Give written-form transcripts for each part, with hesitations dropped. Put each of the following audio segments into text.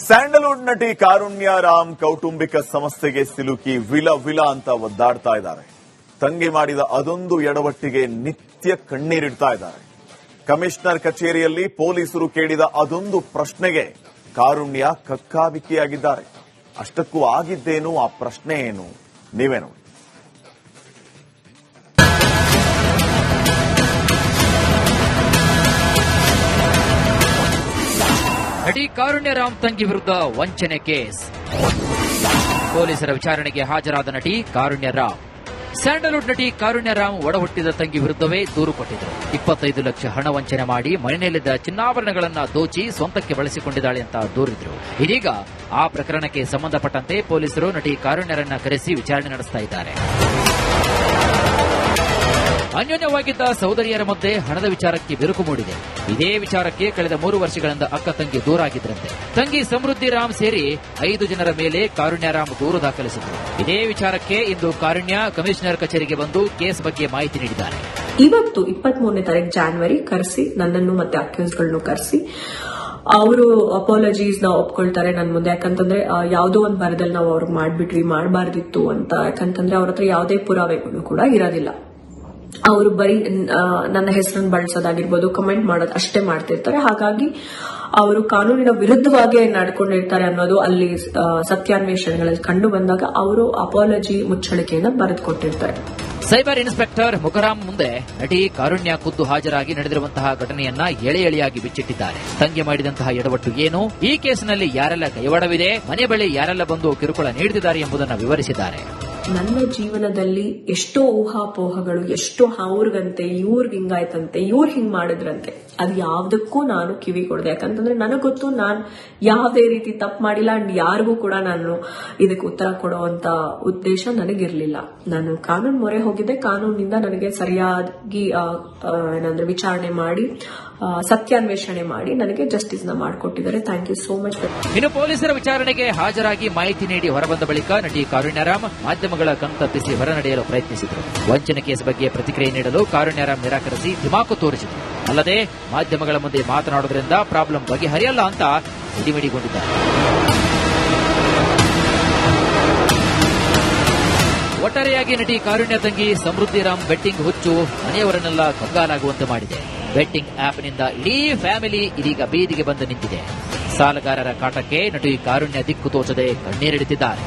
Sandalwood ನಟಿ ಕಾರುಣ್ಯ ರಾಮ್ ಕೌಟುಂಬಿಕ ಸಮಸ್ಯೆಗೆ ಸಿಲುಕಿ ವಿಲ ಅಂತ ಒದ್ದಾಡ್ತಾ ಇದ್ದಾರೆ. ತಂಗಿ ಮಾಡಿದ ಅದೊಂದು ಎಡವಟ್ಟಿಗೆ ನಿತ್ಯ ಕಣ್ಣೀರಿಡ್ತಾ ಇದ್ದಾರೆ. ಕಮಿಷನರ್ ಕಚೇರಿಯಲ್ಲಿ ಪೊಲೀಸರು ಕೇಳಿದ ಅದೊಂದು ಪ್ರಶ್ನೆಗೆ ಕಾರುಣ್ಯ ಕಕ್ಕಾಬಿಕ್ಕಿಯಾಗಿದ್ದಾರೆ. ಅಷ್ಟಕ್ಕೂ ಆಗಿದ್ದೇನು, ಆ ಪ್ರಶ್ನೆ ಏನು, ನೀವೇ ನೋಡಿ. ನಟಿ ಕಾರುಣ್ಯ ರಾಮ್ ತಂಗಿ ವಿರುದ್ಧ ವಂಚನೆ ಕೇಸ್. ಪೊಲೀಸರ ವಿಚಾರಣೆಗೆ ಹಾಜರಾದ ನಟಿ ಕಾರುಣ್ಯ ರಾಮ್. ಸ್ಯಾಂಡಲ್ವುಡ್ ನಟಿ ಕಾರುಣ್ಯ ರಾಮ್ ಒಡಹುಟ್ಟಿದ ತಂಗಿ ವಿರುದ್ಧವೇ ದೂರು ಕೊಟ್ಟಿದ್ದರು. 25 ಲಕ್ಷ ಹಣ ವಂಚನೆ ಮಾಡಿ ಮನೆಯಲ್ಲಿದ್ದ ಚಿನ್ನಾಭರಣಗಳನ್ನು ದೋಚಿ ಸ್ವಂತಕ್ಕೆ ಬಳಸಿಕೊಂಡಿದ್ದಾಳೆ ಅಂತ ದೂರಿದ್ರು. ಇದೀಗ ಆ ಪ್ರಕರಣಕ್ಕೆ ಸಂಬಂಧಪಟ್ಟಂತೆ ಪೊಲೀಸರು ನಟಿ ಕಾರುಣ್ಯರನ್ನ ಕರೆಸಿ ವಿಚಾರಣೆ ನಡೆಸ್ತಾ ಇದ್ದಾರೆ. ಅನ್ಯೋನ್ಯವಾಗಿದ್ದ ಸಹೋದರಿಯರ ಮಧ್ಯೆ ಹಣದ ವಿಚಾರಕ್ಕೆ ಬಿರುಕು ಮೂಡಿದೆ. ಇದೇ ವಿಚಾರಕ್ಕೆ ಕಳೆದ 3 ವರ್ಷಗಳಿಂದ ಅಕ್ಕ ತಂಗಿ ದೂರಾಗಿದ್ದರಂತೆ. ತಂಗಿ ಸಮೃದ್ಧಿ ರಾಮ್ ಸೇರಿ 5 ಜನರ ಮೇಲೆ ಕಾರುಣ್ಯ ರಾಮ್ ದೂರು ದಾಖಲಿಸಿದರು. ಇದೇ ವಿಚಾರಕ್ಕೆ ಇಂದು ಕಾರುಣ್ಯ ಕಮಿಷನರ್ ಕಚೇರಿಗೆ ಬಂದು ಕೇಸ್ ಬಗ್ಗೆ ಮಾಹಿತಿ ನೀಡಿದ್ದಾರೆ. ಇವತ್ತು 23ನೇ ತಾರೀಕು ಜಾನ್ವರಿ ಕರೆಸಿ ನನ್ನನ್ನು ಮತ್ತೆ ಅಕ್ಯೂಸ್ಗಳನ್ನು ಕರೆಸಿ ಅವರು ಅಪಾಲಜೀಸ್ ನ ಒಪ್ಕೊಳ್ತಾರೆ ನನ್ನ ಮುಂದೆ. ಯಾಕಂತಂದ್ರೆ ಯಾವುದೋ ಒಂದು ಬರದಲ್ಲಿ ನಾವು ಅವ್ರಿಗೆ ಮಾಡ್ಬಿಟ್ವಿ, ಮಾಡಬಾರ್ದಿತ್ತು ಅಂತ. ಯಾಕಂತಂದ್ರೆ ಅವ್ರ ಹತ್ರ ಯಾವುದೇ ಪುರಾವೆಗಳು ಕೂಡ ಇರೋದಿಲ್ಲ. ಅವರು ಬರೀ ನನ್ನ ಹೆಸರನ್ನು ಬಳಸೋದಾಗಿರ್ಬೋದು, ಕಮೆಂಟ್ ಮಾಡೋದು ಅಷ್ಟೇ ಮಾಡ್ತಿರ್ತಾರೆ. ಹಾಗಾಗಿ ಅವರು ಕಾನೂನಿನ ವಿರುದ್ಧವಾಗಿ ನಡ್ಕೊಂಡಿರ್ತಾರೆ ಅನ್ನೋದು ಅಲ್ಲಿ ಸತ್ಯಾನ್ವೇಷಣೆಗಳಲ್ಲಿ ಕಂಡು ಬಂದಾಗ ಅವರು ಅಪಾಲಜಿ ಮುಚ್ಚಳಿಕೆಯನ್ನು ಬರೆದುಕೊಟ್ಟಿರ್ತಾರೆ. ಸೈಬರ್ ಇನ್ಸ್ಪೆಕ್ಟರ್ ಮುಖರಾಮ್ ಮುಂದೆ ನಟಿ ಕಾರುಣ್ಯ ಖುದ್ದು ಹಾಜರಾಗಿ ನಡೆದಿರುವಂತಹ ಘಟನೆಯನ್ನ ಎಳೆಯಾಗಿ ಬಿಚ್ಚಿಟ್ಟಿದ್ದಾರೆ. ತಂಗಿ ಮಾಡಿದಂತಹ ಎಡವಟ್ಟು ಏನು, ಈ ಕೇಸಿನಲ್ಲಿ ಯಾರೆಲ್ಲ ಕೈವಾಡವಿದೆ, ಮನೆ ಬಳಿ ಯಾರೆಲ್ಲ ಬಂದು ಕಿರುಕುಳ ನೀಡುತ್ತಿದ್ದಾರೆ ಎಂಬುದನ್ನು ವಿವರಿಸಿದ್ದಾರೆ. ನನ್ನ ಜೀವನದಲ್ಲಿ ಎಷ್ಟೋ ಊಹಾಪೋಹಗಳು, ಎಷ್ಟೋ ಅವ್ರಿಗಂತೆ, ಇವ್ರಿಗೆ ಹಿಂಗಾಯ್ತಂತೆ, ಇವ್ರು ಹಿಂಗ್ ಮಾಡಿದ್ರಂತೆ, ಅದು ಯಾವ್ದಕ್ಕೂ ನಾನು ಕಿವಿ ಕೊಡದೆ. ಯಾಕಂತಂದ್ರೆ ನನಗ್ ಗೊತ್ತು ನಾನು ಯಾವುದೇ ರೀತಿ ತಪ್ಪು ಮಾಡಿಲ್ಲ. ಅಂಡ್ ಯಾರಿಗೂ ಕೂಡ ನಾನು ಇದಕ್ಕೆ ಉತ್ತರ ಕೊಡುವಂತ ಉದ್ದೇಶ ನನಗಿರ್ಲಿಲ್ಲ. ನಾನು ಕಾನೂನು ಮೊರೆ ಹೋಗಿದ್ದೆ. ಕಾನೂನಿನಿಂದ ನನಗೆ ಸರಿಯಾಗಿ ಏನಂದ್ರೆ ವಿಚಾರಣೆ ಮಾಡಿ ಸತ್ಯಾನ್ವೇಷಣೆ ಮಾಡಿ ನನಗೆ ಜಸ್ಟಿಸ್ ನ ಮಾಡಿಕೊಟ್ಟಿದ್ದಾರೆ. Thank you so much. ಇನ್ನು ಪೊಲೀಸರ ವಿಚಾರಣೆಗೆ ಹಾಜರಾಗಿ ಮಾಹಿತಿ ನೀಡಿ ಹೊರಬಂದ ಬಳಿಕ ನಟಿ ಕಾರುಣ್ಯ ರಾಮ್ ಮಾಧ್ಯಮಗಳ ಕಣ್ತಪ್ಪಿಸಿ ಹೊರನಡೆಯಲು ಪ್ರಯತ್ನಿಸಿದರು. ವಂಚನೆ ಕೇಸ್ ಬಗ್ಗೆ ಪ್ರತಿಕ್ರಿಯೆ ನೀಡಲು ಕಾರುಣ್ಯ ರಾಮ್ ನಿರಾಕರಿಸಿ ಧಿಮಾಕು ತೋರಿಸಿದರು. ಅಲ್ಲದೆ ಮಾಧ್ಯಮಗಳ ಮುಂದೆ ಮಾತನಾಡುವುದರಿಂದ ಪ್ರಾಬ್ಲಮ್ ಬಗೆಹರಿಯಲ್ಲ ಅಂತ ಸಿಡಿಮಿಡಿಗೊಂಡಿದ್ದಾರೆ. ಒಟ್ಟಾರೆಯಾಗಿ ನಟಿ ಕಾರುಣ್ಯ ತಂಗಿ ಸಮೃದ್ಧಿ ರಾಮ್ ಬೆಟ್ಟಿಂಗ್ ಹುಚ್ಚು ಮನೆಯವರನ್ನೆಲ್ಲ ಕಂಗಾಲಾಗುವಂತೆ ಮಾಡಿದೆ. ಬೆಟ್ಟಿಂಗ್ ಆಪ್ನಿಂದ ಇಡೀ ಫ್ಯಾಮಿಲಿ ಇದೀಗ ಬೀದಿಗೆ ಬಂದು ನಿಂತಿದೆ. ಸಾಲಗಾರರ ಕಾಟಕ್ಕೆ ನಟಿ ಕಾರುಣ್ಯ ದಿಕ್ಕು ತೋಚದೆ ಕಣ್ಣೀರಿಡುತ್ತಿದ್ದಾರೆ.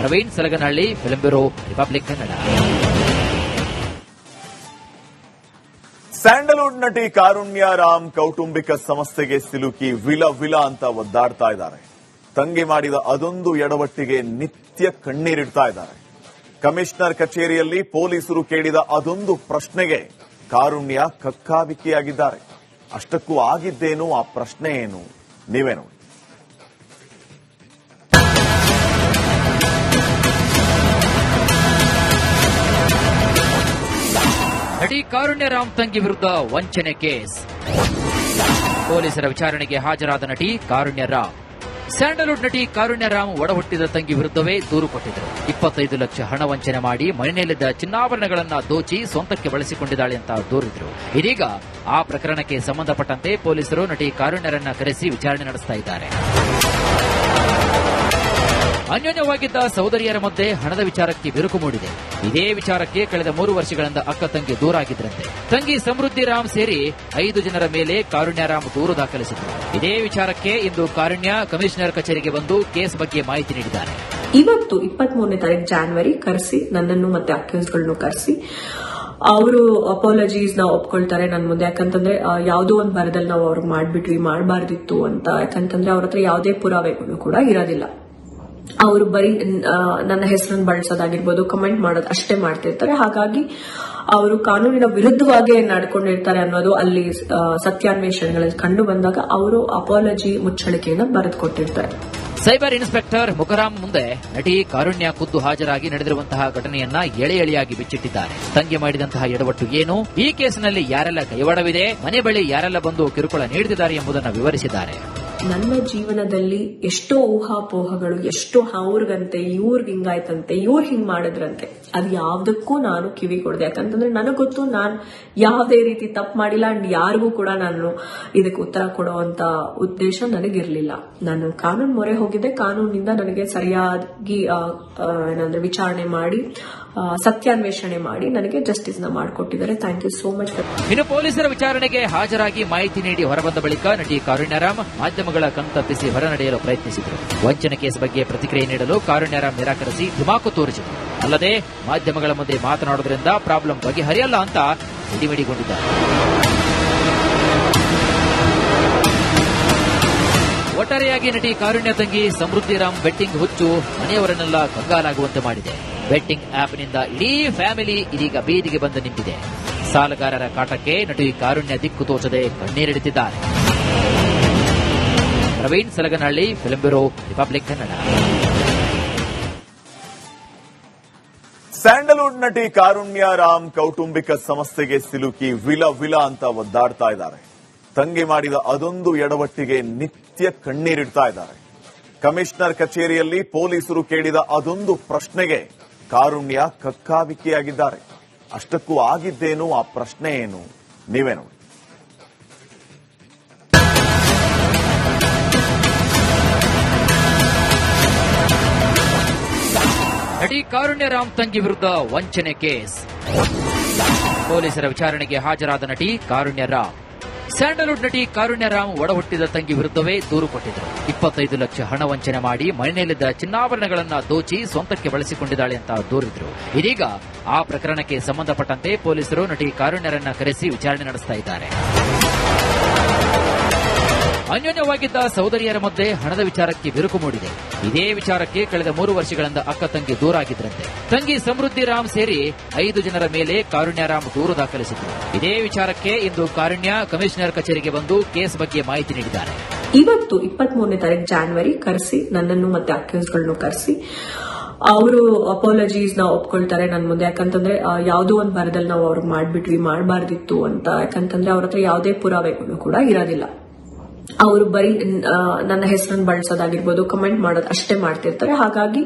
Praveen Salaganahalli, film bureau, Republic Kannada. Sandalwood ನಟಿ ಕಾರುಣ್ಯ ರಾಮ್ ಕೌಟುಂಬಿಕ ಸಮಸ್ಯೆಗೆ ಸಿಲುಕಿ ವಿಲ ಅಂತ ಒದ್ದಾಡ್ತಾ ಇದ್ದಾರೆ. ತಂಗಿ ಮಾಡಿದ ಅದೊಂದು ಎಡವಟ್ಟಿಗೆ ನಿತ್ಯ ಕಣ್ಣೀರಿಡ್ತಾ ಇದ್ದಾರೆ. ಕಮಿಷನರ್ ಕಚೇರಿಯಲ್ಲಿ ಪೊಲೀಸರು ಕೇಳಿದ ಅದೊಂದು ಪ್ರಶ್ನೆಗೆ ಕಾರುಣ್ಯ ಕಕ್ಕಾಬಿಕ್ಕಿಯಾಗಿದ್ದಾರೆ. ಅಷ್ಟಕ್ಕೂ ಆಗಿದ್ದೇನು, ಆ ಪ್ರಶ್ನೆ ಏನು, ನೀವೇ ನೋಡಿ. ನಟಿ ಕಾರುಣ್ಯ ರಾಮ್ ತಂಗಿ ವಿರುದ್ಧ ವಂಚನೆ ಕೇಸ್. ಪೊಲೀಸರ ವಿಚಾರಣೆಗೆ ಹಾಜರಾದ ನಟಿ ಕಾರುಣ್ಯ ರಾಮ್. ಸ್ಯಾಂಡಲ್ವುಡ್ ನಟಿ ಕಾರುಣ್ಯ ರಾಮ್ ಒಡಹುಟ್ಟಿದ ತಂಗಿ ವಿರುದ್ಧವೇ ದೂರು ಕೊಟ್ಟಿದ್ದರು. 25 ಲಕ್ಷ ಹಣ ವಂಚನೆ ಮಾಡಿ ಮನೆಯಲ್ಲಿದ್ದ ಚಿನ್ನಾಭರಣಗಳನ್ನು ದೋಚಿ ಸ್ವಂತಕ್ಕೆ ಬಳಸಿಕೊಂಡಿದ್ದಾಳೆ ಅಂತ ದೂರಿದ್ರು. ಇದೀಗ ಆ ಪ್ರಕರಣಕ್ಕೆ ಸಂಬಂಧಪಟ್ಟಂತೆ ಪೊಲೀಸರು ನಟಿ ಕಾರುಣ್ಯರನ್ನ ಕರೆಸಿ ವಿಚಾರಣೆ ನಡೆಸ್ತಾ ಇದ್ದಾರೆ. ಅನ್ಯೋನ್ಯವಾಗಿದ್ದ ಸಹೋದರಿಯರ ಮಧ್ಯೆ ಹಣದ ವಿಚಾರಕ್ಕೆ ಬಿರುಕು ಮೂಡಿದೆ. ಇದೇ ವಿಚಾರಕ್ಕೆ ಕಳೆದ 3 ವರ್ಷಗಳಿಂದ ಅಕ್ಕ ತಂಗಿ ದೂರಾಗಿದ್ದರಂತೆ. ತಂಗಿ ಸಮೃದ್ಧಿ ರಾಮ್ ಸೇರಿ 5 ಜನರ ಮೇಲೆ ಕಾರುಣ್ಯ ರಾಮ್ ದೂರು ದಾಖಲಿಸಿದರು. ಇದೇ ವಿಚಾರಕ್ಕೆ ಇಂದು ಕಾರುಣ್ಯ ಕಮಿಷನರ್ ಕಚೇರಿಗೆ ಬಂದು ಕೇಸ್ ಬಗ್ಗೆ ಮಾಹಿತಿ ನೀಡಿದ್ದಾರೆ. ಇವತ್ತು 23ನೇ ತಾರೀಕು ಜಾನ್ವರಿ ಕರೆಸಿ ನನ್ನನ್ನು ಮತ್ತೆ ಅಕ್ಯೂಸ್ಗಳನ್ನು ಕರೆಸಿ ಅವರು ಅಪಾಲಜೀಸ್ ನ ಒಪ್ಕೊಳ್ತಾರೆ ನನ್ನ ಮುಂದೆ. ಯಾಕಂತಂದ್ರೆ ಯಾವುದೋ ಒಂದು ಬರದಲ್ಲಿ ನಾವು ಅವ್ರಿಗೆ ಮಾಡ್ಬಿಟ್ವಿ, ಮಾಡಬಾರ್ದಿತ್ತು ಅಂತ. ಯಾಕಂತಂದ್ರೆ ಅವ್ರ ಹತ್ರ ಯಾವುದೇ ಪುರಾವೆಗಳು ಕೂಡ ಇರೋದಿಲ್ಲ. ಅವರು ಬರೀ ನನ್ನ ಹೆಸರನ್ನು ಬಳಸೋದಾಗಿರ್ಬೋದು, ಕಮೆಂಟ್ ಮಾಡೋದು ಅಷ್ಟೇ ಮಾಡ್ತಿರ್ತಾರೆ. ಹಾಗಾಗಿ ಅವರು ಕಾನೂನಿನ ವಿರುದ್ಧವಾಗಿ ನಡ್ಕೊಂಡಿರ್ತಾರೆ ಅನ್ನೋದು ಅಲ್ಲಿ ಸತ್ಯಾನ್ವೇಷಣೆಗಳಲ್ಲಿ ಕಂಡು ಬಂದಾಗ ಅವರು ಅಪಾಲಜಿ ಮುಚ್ಚಳಿಕೆಯನ್ನು ಬರೆದುಕೊಟ್ಟಿರ್ತಾರೆ. ಸೈಬರ್ ಇನ್ಸ್ಪೆಕ್ಟರ್ ಮುಖರಾಮ್ ಮುಂದೆ ನಟಿ ಕಾರುಣ್ಯ ಖುದ್ದು ಹಾಜರಾಗಿ ನಡೆದಿರುವಂತಹ ಘಟನೆಯನ್ನ ಎಳೆಯಾಗಿ ಬಿಚ್ಚಿಟ್ಟಿದ್ದಾರೆ. ತಂಗಿ ಮಾಡಿದಂತಹ ಎಡವಟ್ಟು ಏನು, ಈ ಕೇಸಿನಲ್ಲಿ ಯಾರೆಲ್ಲ ಕೈವಾಡವಿದೆ, ಮನೆ ಬಳಿ ಯಾರೆಲ್ಲ ಬಂದು ಕಿರುಕುಳ ನೀಡುತ್ತಿದ್ದಾರೆ ಎಂಬುದನ್ನು ವಿವರಿಸಿದ್ದಾರೆ. ನನ್ನ ಜೀವನದಲ್ಲಿ ಎಷ್ಟೋ ಊಹಾಪೋಹಗಳು, ಎಷ್ಟೋ ಅವ್ರಿಗಂತೆ, ಇವ್ರಿಗೆ ಹಿಂಗಾಯ್ತಂತೆ, ಇವ್ರು ಹಿಂಗ್ ಮಾಡಿದ್ರಂತೆ, ಅದು ಯಾವ್ದಕ್ಕೂ ನಾನು ಕಿವಿ ಕೊಡದೆ. ಯಾಕಂತಂದ್ರೆ ನನಗ್ ಗೊತ್ತು ನಾನು ಯಾವುದೇ ರೀತಿ ತಪ್ಪು ಮಾಡಿಲ್ಲ. ಅಂಡ್ ಯಾರಿಗೂ ಕೂಡ ನಾನು ಇದಕ್ಕೆ ಉತ್ತರ ಕೊಡುವಂತ ಉದ್ದೇಶ ನನಗಿರ್ಲಿಲ್ಲ. ನಾನು ಕಾನೂನು ಮೊರೆ ಹೋಗಿದ್ದೆ. ಕಾನೂನಿನಿಂದ ನನಗೆ ಸರಿಯಾಗಿ ಏನಂದ್ರೆ ವಿಚಾರಣೆ ಮಾಡಿ ಸತ್ಯಾನ್ವೇಷಣೆ ಮಾಡಿ ನನಗೆ ಜಸ್ಟಿಸ್ ನ ಮಾಡಿಕೊಟ್ಟಿದ್ದಾರೆ. Thank you so much. ಇನ್ನು ಪೊಲೀಸರ ವಿಚಾರಣೆಗೆ ಹಾಜರಾಗಿ ಮಾಹಿತಿ ನೀಡಿ ಹೊರಬಂದ ಬಳಿಕ ನಟಿ ಕಾರುಣ್ಯರಾಮ್ ಮಾಧ್ಯಮಗಳ ಕಣ್ತಪ್ಪಿಸಿ ಹೊರನಡೆಯಲು ಪ್ರಯತ್ನಿಸಿದರು. ವಂಚನೆ ಕೇಸ್ ಬಗ್ಗೆ ಪ್ರತಿಕ್ರಿಯೆ ನೀಡಲು ಕಾರುಣ್ಯರಾಮ್ ನಿರಾಕರಿಸಿ ಧುಮಾಕು ತೋರಿಸಿದರು. ಅಲ್ಲದೆ ಮಾಧ್ಯಮಗಳ ಮುಂದೆ ಮಾತನಾಡುವುದರಿಂದ ಪ್ರಾಬ್ಲಮ್ ಬಗೆಹರಿಯಲ್ಲ ಅಂತ ಸಿಡಿಮಿಡಿಗೊಂಡಿದ್ದಾರೆ. ಒಟ್ಟಾರೆಯಾಗಿ ನಟಿ ಕಾರುಣ್ಯ ತಂಗಿ ಸಮೃದ್ಧಿ ರಾಮ್ ಬೆಟ್ಟಿಂಗ್ ಹುಚ್ಚು ಮನೆಯವರನ್ನೆಲ್ಲ ಕಂಗಾಲಾಗುವಂತೆ ಮಾಡಿದೆ. ಬೆಟ್ಟಿಂಗ್ ಆಪ್ನಿಂದ ಇಡೀ ಫ್ಯಾಮಿಲಿ ಇದೀಗ ಬೀದಿಗೆ ಬಂದು ನಿಂತಿದೆ. ಸಾಲಗಾರರ ಕಾಟಕ್ಕೆ ನಟಿ ಕಾರುಣ್ಯ ದಿಕ್ಕು ತೋಚದೆ ಕಣ್ಣೀರಿಡುತ್ತಿದ್ದಾರೆ. Praveen Salaganahalli, film bureau, Republic Kannada. Sandalwood ನಟಿ ಕಾರುಣ್ಯ ರಾಮ್ ಕೌಟುಂಬಿಕ ಸಮಸ್ಯೆಗೆ ಸಿಲುಕಿ ವಿಲ ಅಂತ ಒದ್ದಾಡ್ತಾ ಇದ್ದಾರೆ. ತಂಗಿ ಮಾಡಿದ ಅದೊಂದು ಎಡವಟ್ಟಿಗೆ ನಿತ್ಯ ಕಣ್ಣೀರಿಡ್ತಾ ಇದ್ದಾರೆ. ಕಮಿಷನರ್ ಕಚೇರಿಯಲ್ಲಿ ಪೊಲೀಸರು ಕೇಳಿದ ಅದೊಂದು ಪ್ರಶ್ನೆಗೆ ಕಾರುಣ್ಯ ಕಕ್ಕಾಬಿಕ್ಕಿಯಾಗಿದ್ದಾರೆ. ಅಷ್ಟಕ್ಕೂ ಆಗಿದ್ದೇನು, ಆ ಪ್ರಶ್ನೆ ಏನು, ನೀವೇ ನೋಡಿ. ನಟಿ ಕಾರುಣ್ಯ ರಾಮ್ ತಂಗಿ ವಿರುದ್ಧ ವಂಚನೆ ಕೇಸ್. ಪೊಲೀಸರ ವಿಚಾರಣೆಗೆ ಹಾಜರಾದ ನಟಿ ಕಾರುಣ್ಯ ರಾಮ್. ಸ್ಯಾಂಡಲ್ವುಡ್ ನಟಿ ಕಾರುಣ್ಯ ರಾಮ್ ಒಡಹುಟ್ಟಿದ ತಂಗಿ ವಿರುದ್ಧವೇ ದೂರು ಕೊಟ್ಟಿದ್ದರು. 25 ಲಕ್ಷ ಹಣ ವಂಚನೆ ಮಾಡಿ ಮನೆಯಲ್ಲಿದ್ದ ಚಿನ್ನಾಭರಣಗಳನ್ನು ದೋಚಿ ಸ್ವಂತಕ್ಕೆ ಬಳಸಿಕೊಂಡಿದ್ದಾಳೆ ಅಂತ ದೂರಿದ್ರು. ಇದೀಗ ಆ ಪ್ರಕರಣಕ್ಕೆ ಸಂಬಂಧಪಟ್ಟಂತೆ ಪೊಲೀಸರು ನಟಿ ಕಾರುಣ್ಯರನ್ನ ಕರೆಸಿ ವಿಚಾರಣೆ ನಡೆಸ್ತಾ ಇದ್ದಾರೆ. ಅನ್ಯೋನ್ಯವಾಗಿದ್ದ ಸಹೋದರಿಯರ ಮಧ್ಯೆ ಹಣದ ವಿಚಾರಕ್ಕೆ ಬಿರುಕು ಮೂಡಿದೆ. ಇದೇ ವಿಚಾರಕ್ಕೆ ಕಳೆದ 3 ವರ್ಷಗಳಿಂದ ಅಕ್ಕ ತಂಗಿ ದೂರಾಗಿದ್ರಂತೆ. ತಂಗಿ ಸಮೃದ್ಧಿ ರಾಮ್ ಸೇರಿ 5 ಜನರ ಮೇಲೆ ಕಾರುಣ್ಯ ರಾಮ್ ದೂರು ದಾಖಲಿಸಿದ್ರು. ಇದೇ ವಿಚಾರಕ್ಕೆ ಇಂದು ಕಾರುಣ್ಯ ಕಮಿಷನರ್ ಕಚೇರಿಗೆ ಬಂದು ಕೇಸ್ ಬಗ್ಗೆ ಮಾಹಿತಿ ನೀಡಿದ್ದಾರೆ. ಇವತ್ತು 23ನೇ ತಾರೀಕು ಜಾನ್ವರಿ ಕರೆಸಿ ನನ್ನನ್ನು ಮತ್ತೆ ಅಕ್ಯೂಸ್ಗಳನ್ನು ಕರೆಸಿ ಅವರು ಅಪಾಲಜೀಸ್ ನ ಒಪ್ಕೊಳ್ತಾರೆ ನನ್ನ ಮುಂದೆ. ಯಾಕಂತಂದ್ರೆ ಯಾವುದೋ ಒಂದು ಬರದಲ್ಲಿ ನಾವು ಅವ್ರಿಗೆ ಮಾಡ್ಬಿಟ್ವಿ, ಮಾಡಬಾರ್ದಿತ್ತು ಅಂತ. ಯಾಕಂತಂದ್ರೆ ಅವ್ರ ಹತ್ರ ಯಾವುದೇ ಪುರಾವೆಗಳು ಕೂಡ ಇರೋದಿಲ್ಲ. ಅವರು ಬರೀ ನನ್ನ ಹೆಸರನ್ನು ಬಳಸೋದಾಗಿರ್ಬೋದು, ಕಮೆಂಟ್ ಮಾಡೋದು ಅಷ್ಟೇ ಮಾಡ್ತಿರ್ತಾರೆ. ಹಾಗಾಗಿ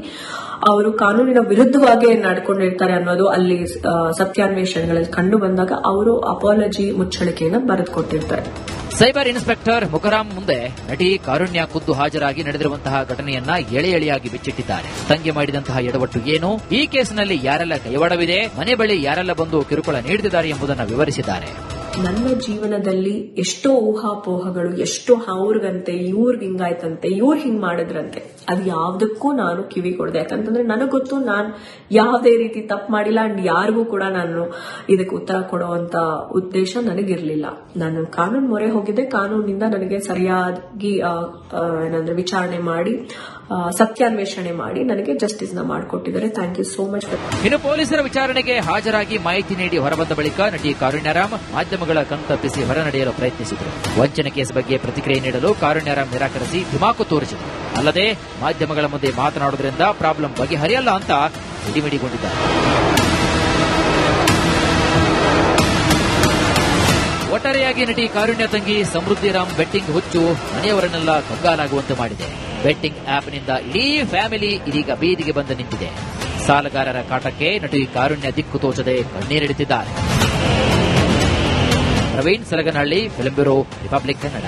ಅವರು ಕಾನೂನಿನ ವಿರುದ್ಧವಾಗಿ ನಡ್ಕೊಂಡಿರ್ತಾರೆ ಅನ್ನೋದು ಅಲ್ಲಿ ಸತ್ಯಾನ್ವೇಷಣೆಗಳಲ್ಲಿ ಕಂಡು ಬಂದಾಗ ಅವರು ಅಪಾಲಜಿ ಮುಚ್ಚಳಿಕೆಯನ್ನು ಬರೆದುಕೊಟ್ಟಿರ್ತಾರೆ. ಸೈಬರ್ ಇನ್ಸ್ಪೆಕ್ಟರ್ ಮುಖರಾಮ್ ಮುಂದೆ ನಟಿ ಕಾರುಣ್ಯ ಖುದ್ದು ಹಾಜರಾಗಿ ನಡೆದಿರುವಂತಹ ಘಟನೆಯನ್ನ ಎಳೆಯಾಗಿ ಬಿಚ್ಚಿಟ್ಟಿದ್ದಾರೆ. ತಂಗಿ ಮಾಡಿದಂತಹ ಎಡವಟ್ಟು ಏನು, ಈ ಕೇಸಿನಲ್ಲಿ ಯಾರೆಲ್ಲ ಕೈವಾಡವಿದೆ, ಮನೆ ಬಳಿ ಯಾರೆಲ್ಲ ಬಂದು ಕಿರುಕುಳ ನೀಡುತ್ತಿದ್ದಾರೆ ಎಂಬುದನ್ನು ವಿವರಿಸಿದ್ದಾರೆ. ನನ್ನ ಜೀವನದಲ್ಲಿ ಎಷ್ಟೋ ಊಹಾಪೋಹಗಳು, ಎಷ್ಟೋ ಅವ್ರಿಗಂತೆ, ಇವ್ರಿಗೆ ಹಿಂಗಾಯ್ತಂತೆ, ಇವ್ರು ಹಿಂಗ್ ಮಾಡಿದ್ರಂತೆ, ಅದು ಯಾವ್ದಕ್ಕೂ ನಾನು ಕಿವಿ ಕೊಡದೆ. ಯಾಕಂತಂದ್ರೆ ನನಗ್ ಗೊತ್ತು ನಾನು ಯಾವುದೇ ರೀತಿ ತಪ್ಪು ಮಾಡಿಲ್ಲ. ಅಂಡ್ ಯಾರಿಗೂ ಕೂಡ ನಾನು ಇದಕ್ಕೆ ಉತ್ತರ ಕೊಡುವಂತ ಉದ್ದೇಶ ನನಗಿರ್ಲಿಲ್ಲ. ನಾನು ಕಾನೂನು ಮೊರೆ ಹೋಗಿದ್ದೆ. ಕಾನೂನಿನಿಂದ ನನಗೆ ಸರಿಯಾಗಿ ಏನಂದ್ರೆ ವಿಚಾರಣೆ ಮಾಡಿ ಸತ್ಯಾನ್ವೇಷಣೆ ಮಾಡಿ ನನಗೆ ಜಸ್ಟಿಸ್ ನ ಮಾಡಿಕೊಟ್ಟಿದ್ದಾರೆ. Thank you so much. ಇನ್ನು ಪೊಲೀಸರ ವಿಚಾರಣೆಗೆ ಹಾಜರಾಗಿ ಮಾಹಿತಿ ನೀಡಿ ಹೊರಬಂದ ಬಳಿಕ ನಟಿ ಕಾರುಣ್ಯ ರಾಮ್ ಮಾಧ್ಯಮಗಳ ಕಣ್ತಪ್ಪಿಸಿ ಹೊರನಡೆಯಲು ಪ್ರಯತ್ನಿಸಿದರು. ವಂಚನೆ ಕೇಸ್ ಬಗ್ಗೆ ಪ್ರತಿಕ್ರಿಯೆ ನೀಡಲು ಕಾರುಣ್ಯ ರಾಮ್ ನಿರಾಕರಿಸಿ ಧುಮಾಕು ತೋರಿಸಿದರು. ಅಲ್ಲದೆ ಮಾಧ್ಯಮಗಳ ಮುಂದೆ ಮಾತನಾಡುವುದರಿಂದ ಪ್ರಾಬ್ಲಮ್ ಬಗೆಹರಿಯಲ್ಲ ಅಂತ ಸಿಡಿಮಿಡಿಗೊಂಡಿದ್ದಾರೆ. ಒಟ್ಟಾರೆಯಾಗಿ ನಟಿ ಕಾರುಣ್ಯ ತಂಗಿ ಸಮೃದ್ಧಿ ರಾಮ್ ಬೆಟ್ಟಿಂಗ್ ಹುಚ್ಚು ಮನೆಯವರನ್ನೆಲ್ಲ ಕಂಗಾಲಾಗುವಂತೆ ಮಾಡಿದೆ. ಬೆಟ್ಟಿಂಗ್ ಆಪ್ನಿಂದ ಇಡೀ ಫ್ಯಾಮಿಲಿ ಇದೀಗ ಬೀದಿಗೆ ಬಂದು ನಿಂತಿದೆ. ಸಾಲಗಾರರ ಕಾಟಕ್ಕೆ ನಟಿ ಕಾರುಣ್ಯ ದಿಕ್ಕು ತೋಚದೆ ಕಣ್ಣೀರಿಡುತ್ತಿದ್ದಾರೆ. Praveen Salaganahalli, film bureau, Republic Kannada.